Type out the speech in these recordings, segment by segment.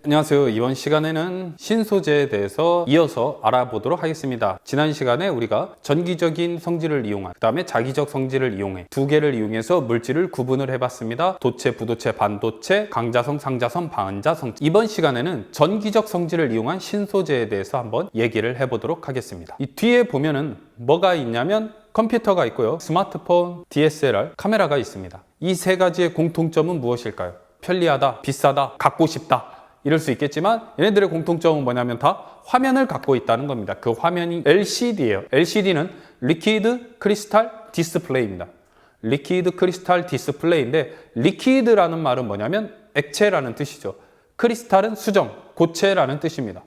안녕하세요. 이번 시간에는 신소재에 대해서 이어서 알아보도록 하겠습니다. 지난 시간에 우리가 전기적인 성질을 이용한, 그 다음에 자기적 성질을 이용해 두 개를 이용해서 물질을 구분을 해봤습니다. 도체, 부도체, 반도체, 강자성, 상자성, 반자성. 이번 시간에는 전기적 성질을 이용한 신소재에 대해서 한번 얘기를 해보도록 하겠습니다. 이 뒤에 보면은 뭐가 있냐면 컴퓨터가 있고요, 스마트폰, DSLR, 카메라가 있습니다. 이 세 가지의 공통점은 무엇일까요? 편리하다, 비싸다, 갖고 싶다, 이럴 수 있겠지만 얘네들의 공통점은 뭐냐면 다 화면을 갖고 있다는 겁니다. 그 화면이 LCD예요. LCD는 리퀴드 크리스탈 디스플레이입니다. 리퀴드 크리스탈 디스플레이인데, 리퀴드라는 말은 뭐냐면 액체라는 뜻이죠. 크리스탈은 수정, 고체라는 뜻입니다.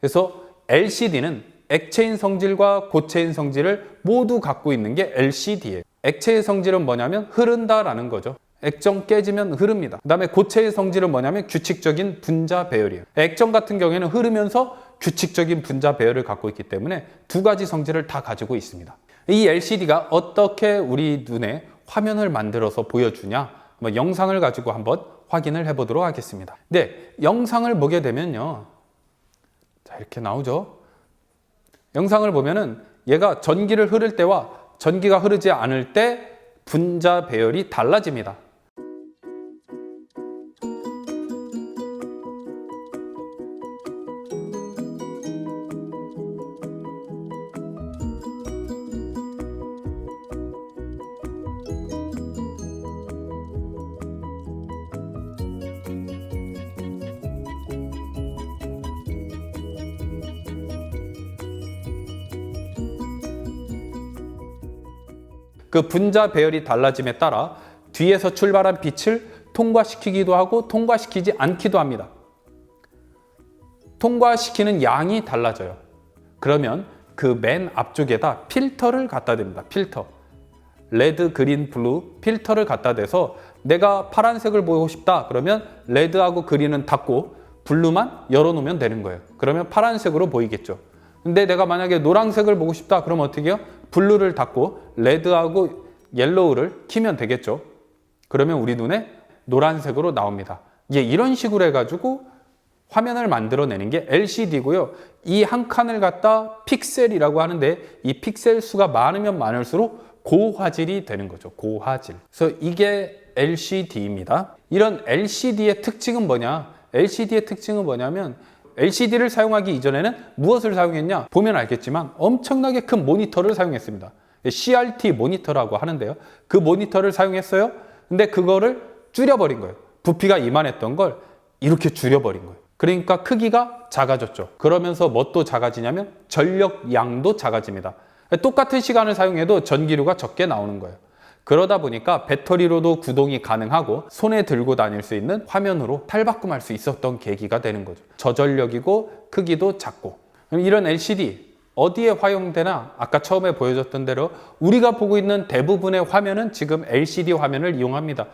그래서 LCD는 액체인 성질과 고체인 성질을 모두 갖고 있는 게 LCD예요. 액체의 성질은 뭐냐면 흐른다라는 거죠. 액정 깨지면 흐릅니다. 그 다음에 고체의 성질은 뭐냐면 규칙적인 분자 배열이에요. 액정 같은 경우에는 흐르면서 규칙적인 분자 배열을 갖고 있기 때문에 두 가지 성질을 다 가지고 있습니다. 이 LCD가 어떻게 우리 눈에 화면을 만들어서 보여주냐, 영상을 가지고 한번 확인을 해보도록 하겠습니다. 네, 영상을 보게 되면요, 자, 이렇게 나오죠. 영상을 보면은 얘가 전기를 흐를 때와 전기가 흐르지 않을 때 분자 배열이 달라집니다. 그 분자 배열이 달라짐에 따라 뒤에서 출발한 빛을 통과시키기도 하고 통과시키지 않기도 합니다. 통과시키는 양이 달라져요. 그러면 그 맨 앞쪽에다 필터를 갖다 댑니다. 필터. 레드, 그린, 블루 필터를 갖다 대서 내가 파란색을 보고 싶다 그러면 레드하고 그린은 닫고 블루만 열어놓으면 되는 거예요. 그러면 파란색으로 보이겠죠. 근데 내가 만약에 노란색을 보고 싶다 그러면 어떻게 해요? 블루를 닫고 레드하고 옐로우를 키면 되겠죠. 그러면 우리 눈에 노란색으로 나옵니다. 이런 식으로 해가지고 화면을 만들어내는 게 LCD고요. 이 한 칸을 갖다 픽셀이라고 하는데, 이 픽셀 수가 많으면 많을수록 고화질이 되는 거죠. 고화질. 그래서 이게 LCD입니다. 이런 LCD의 특징은 뭐냐? LCD의 특징은 뭐냐면, LCD를 사용하기 이전에는 무엇을 사용했냐? 보면 알겠지만 엄청나게 큰 모니터를 사용했습니다. CRT 모니터라고 하는데요. 그 모니터를 사용했어요. 근데 그거를 줄여버린 거예요. 부피가 이만했던 걸 이렇게 줄여버린 거예요. 그러니까 크기가 작아졌죠. 그러면서 뭣도 작아지냐면 전력량도 작아집니다. 똑같은 시간을 사용해도 전기료가 적게 나오는 거예요. 그러다 보니까 배터리로도 구동이 가능하고 손에 들고 다닐 수 있는 화면으로 탈바꿈할 수 있었던 계기가 되는 거죠. 저전력이고 크기도 작고. 그럼 이런 LCD 어디에 활용되나? 아까 처음에 보여줬던 대로 우리가 보고 있는 대부분의 화면은 지금 LCD 화면을 이용합니다.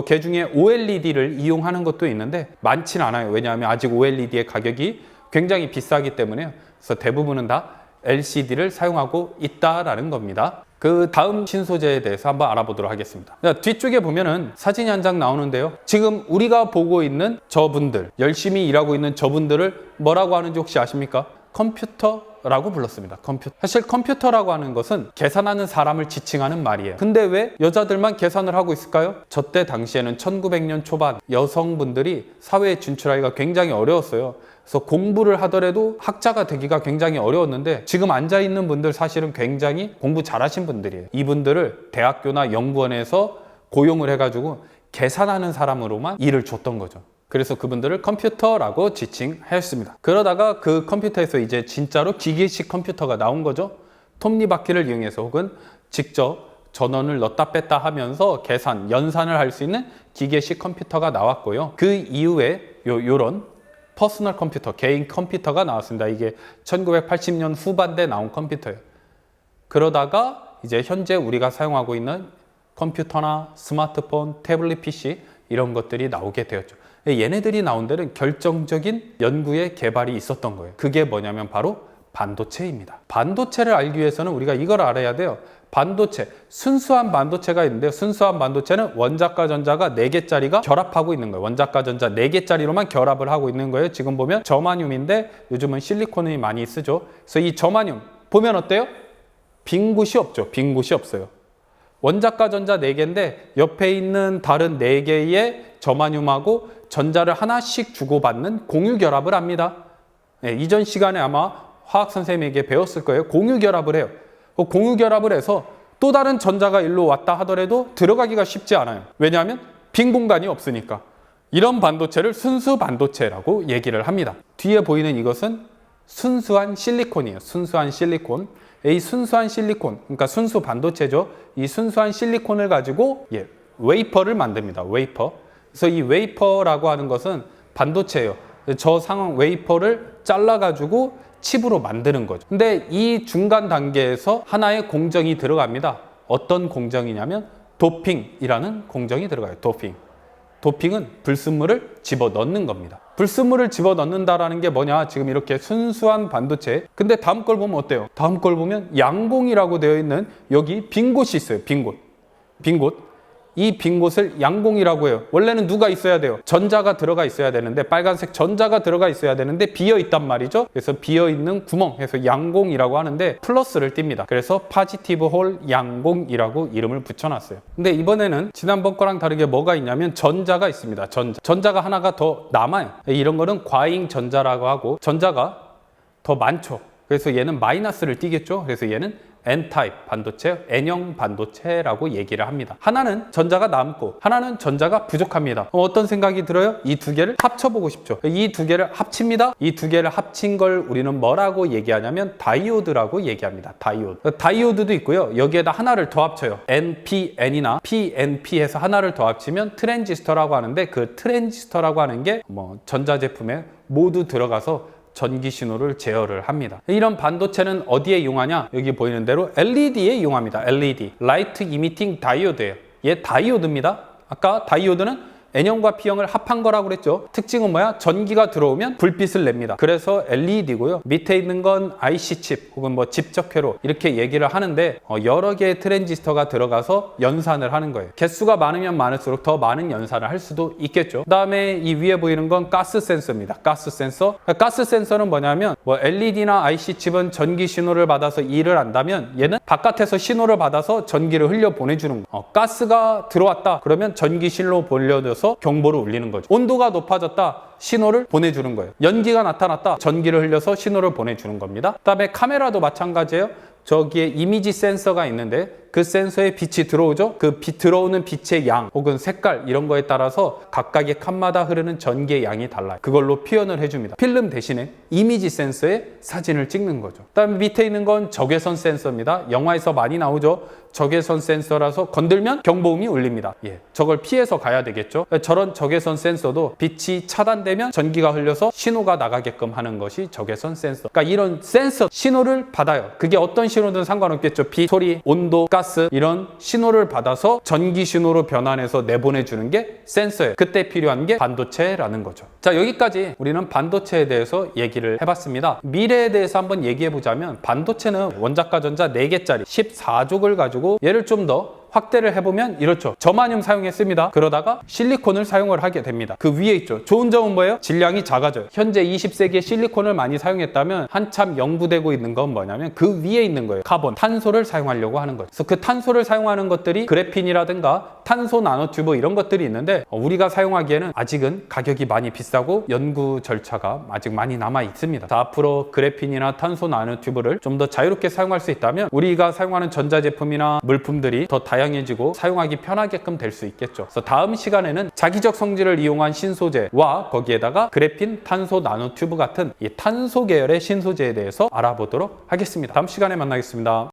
그 중에 OLED를 이용하는 것도 있는데 많지는 않아요. 왜냐하면 아직 OLED의 가격이 굉장히 비싸기 때문에요. 그래서 대부분은 다 LCD를 사용하고 있다라는 겁니다. 그 다음 신소재에 대해서 한번 알아보도록 하겠습니다. 뒤쪽에 보면은 사진이 한 장 나오는데요. 지금 우리가 보고 있는 저분들, 열심히 일하고 있는 저분들을 뭐라고 하는지 혹시 아십니까? 컴퓨터라고 불렀습니다. 사실 컴퓨터라고 하는 것은 계산하는 사람을 지칭하는 말이에요. 근데 왜 여자들만 계산을 하고 있을까요? 저때 당시에는 1900년 초반 여성분들이 사회에 진출하기가 굉장히 어려웠어요. 그래서 공부를 하더라도 학자가 되기가 굉장히 어려웠는데, 지금 앉아있는 분들 사실은 굉장히 공부 잘하신 분들이에요. 이분들을 대학교나 연구원에서 고용을 해가지고 계산하는 사람으로만 일을 줬던 거죠. 그래서 그분들을 컴퓨터라고 지칭하였습니다. 그러다가 그 컴퓨터에서 이제 진짜로 기계식 컴퓨터가 나온 거죠. 톱니바퀴를 이용해서 혹은 직접 전원을 넣었다 뺐다 하면서 계산, 연산을 할 수 있는 기계식 컴퓨터가 나왔고요. 그 이후에 요런 퍼스널 컴퓨터, 개인 컴퓨터가 나왔습니다. 이게 1980년 후반대에 나온 컴퓨터예요. 그러다가 이제 현재 우리가 사용하고 있는 컴퓨터나 스마트폰, 태블릿 PC 이런 것들이 나오게 되었죠. 얘네들이 나온 데는 결정적인 연구의 개발이 있었던 거예요. 그게 뭐냐면 바로 반도체입니다. 반도체를 알기 위해서는 우리가 이걸 알아야 돼요. 반도체, 순수한 반도체가 있는데요. 순수한 반도체는 원자과 전자가 4개짜리가 결합하고 있는 거예요. 원자과 전자 4개짜리로만 결합을 하고 있는 거예요. 지금 보면 저마늄인데 요즘은 실리콘이 많이 쓰죠. 그래서 이 저마늄 보면 어때요? 빈 곳이 없죠. 빈 곳이 없어요. 원자과 전자 4개인데 옆에 있는 다른 4개의 저마늄하고 전자를 하나씩 주고받는 공유 결합을 합니다. 네, 이전 시간에 아마 화학 선생님에게 배웠을 거예요. 공유 결합을 해요. 공유 결합을 해서 또 다른 전자가 일로 왔다 하더라도 들어가기가 쉽지 않아요. 왜냐하면 빈 공간이 없으니까. 이런 반도체를 순수 반도체라고 얘기를 합니다. 뒤에 보이는 이것은 순수한 실리콘이에요. 순수한 실리콘. 이 순수한 실리콘, 그러니까 순수 반도체죠. 이 순수한 실리콘을 가지고 웨이퍼를 만듭니다. 웨이퍼. 그래서 이 웨이퍼라고 하는 것은 반도체예요. 저 상황 웨이퍼를 잘라가지고 칩으로 만드는 거죠. 근데 이 중간 단계에서 하나의 공정이 들어갑니다. 어떤 공정이냐면 도핑이라는 공정이 들어가요. 도핑. 도핑은 불순물을 집어넣는 겁니다. 불순물을 집어넣는다라는 게 뭐냐? 지금 이렇게 순수한 반도체. 근데 다음 걸 보면 어때요? 다음 걸 보면 양공이라고 되어 있는 여기 빈 곳이 있어요. 빈 곳. 빈 곳. 이 빈 곳을 양공이라고 해요. 원래는 누가 있어야 돼요? 전자가 들어가 있어야 되는데, 빨간색 전자가 들어가 있어야 되는데 비어 있단 말이죠. 그래서 비어 있는 구멍 해서 양공이라고 하는데 플러스를 띱니다. 그래서 파지티브 홀 양공이라고 이름을 붙여놨어요. 근데 이번에는 지난번 거랑 다르게 뭐가 있냐면 전자가 있습니다. 전자가 하나가 더 남아요. 이런 거는 과잉 전자라고 하고 전자가 더 많죠. 그래서 얘는 마이너스를 띄겠죠. 그래서 얘는 N-타입 반도체, N형 반도체라고 얘기를 합니다. 하나는 전자가 남고 하나는 전자가 부족합니다. 어떤 생각이 들어요? 이 두 개를 합쳐보고 싶죠. 이 두 개를 합칩니다. 이 두 개를 합친 걸 우리는 뭐라고 얘기하냐면 다이오드라고 얘기합니다. 다이오드. 다이오드도 있고요. 여기에다 하나를 더 합쳐요. NPN이나 PNP 해서 하나를 더 합치면 트랜지스터라고 하는데, 그 트랜지스터라고 하는 게 전자제품에 모두 들어가서 전기 신호를 제어를 합니다. 이런 반도체는 어디에 이용하냐? 여기 보이는 대로 LED에 이용합니다. LED, Light Emitting Diode예요. 얘 다이오드입니다. 아까 다이오드는 N형과 P형을 합한 거라고 그랬죠. 특징은 뭐야? 전기가 들어오면 불빛을 냅니다. 그래서 LED고요. 밑에 있는 건 IC 칩 혹은 집적회로 이렇게 얘기를 하는데, 여러 개의 트랜지스터가 들어가서 연산을 하는 거예요. 개수가 많으면 많을수록 더 많은 연산을 할 수도 있겠죠. 그 다음에 이 위에 보이는 건 가스 센서입니다. 가스 센서. 가스 센서는 뭐냐면 LED나 IC 칩은 전기 신호를 받아서 일을 한다면 얘는 바깥에서 신호를 받아서 전기를 흘려 보내주는 거예요. 가스가 들어왔다 그러면 전기 신호 보내줘서 경보를 울리는 거죠. 온도가 높아졌다, 신호를 보내주는 거예요. 연기가 나타났다, 전기를 흘려서 신호를 보내주는 겁니다. 그 다음에 카메라도 마찬가지예요. 저기에 이미지 센서가 있는데 그 센서에 빛이 들어오죠. 그 들어오는 빛의 양 혹은 색깔 이런 거에 따라서 각각의 칸마다 흐르는 전기의 양이 달라요. 그걸로 표현을 해줍니다. 필름 대신에 이미지 센서에 사진을 찍는 거죠. 그다음에 밑에 있는 건 적외선 센서입니다. 영화에서 많이 나오죠. 적외선 센서라서 건들면 경보음이 울립니다. 저걸 피해서 가야 되겠죠. 저런 적외선 센서도 빛이 차단되면 전기가 흘려서 신호가 나가게끔 하는 것이 적외선 센서. 그러니까 이런 센서 신호를 받아요. 그게 어떤 신호든 상관없겠죠. 빛, 소리, 온도, 가스 이런 신호를 받아서 전기 신호로 변환해서 내보내주는 게 센서예요. 그때 필요한 게 반도체라는 거죠. 자, 여기까지 우리는 반도체에 대해서 얘기를 해봤습니다. 미래에 대해서 한번 얘기해보자면 반도체는 원자과 전자 4개짜리 14족을 가지고 얘를 좀 더 확대를 해보면 이렇죠. 저마늄 사용했습니다. 그러다가 실리콘을 사용을 하게 됩니다. 그 위에 있죠. 좋은 점은 뭐예요? 질량이 작아져요. 현재 20세기에 실리콘을 많이 사용했다면 한참 연구되고 있는 건 뭐냐면 그 위에 있는 거예요. 카본, 탄소를 사용하려고 하는 거죠. 그래서 그 탄소를 사용하는 것들이 그래핀이라든가 탄소 나노튜브 이런 것들이 있는데 우리가 사용하기에는 아직은 가격이 많이 비싸고 연구 절차가 아직 많이 남아 있습니다. 앞으로 그래핀이나 탄소 나노튜브를 좀 더 자유롭게 사용할 수 있다면 우리가 사용하는 전자제품이나 물품들이 더 다양해지고 사용하기 편하게끔 될 수 있겠죠. 그래서 다음 시간에는 자기적 성질을 이용한 신소재와 거기에다가 그래핀, 탄소 나노튜브 같은 이 탄소 계열의 신소재에 대해서 알아보도록 하겠습니다. 다음 시간에 만나겠습니다.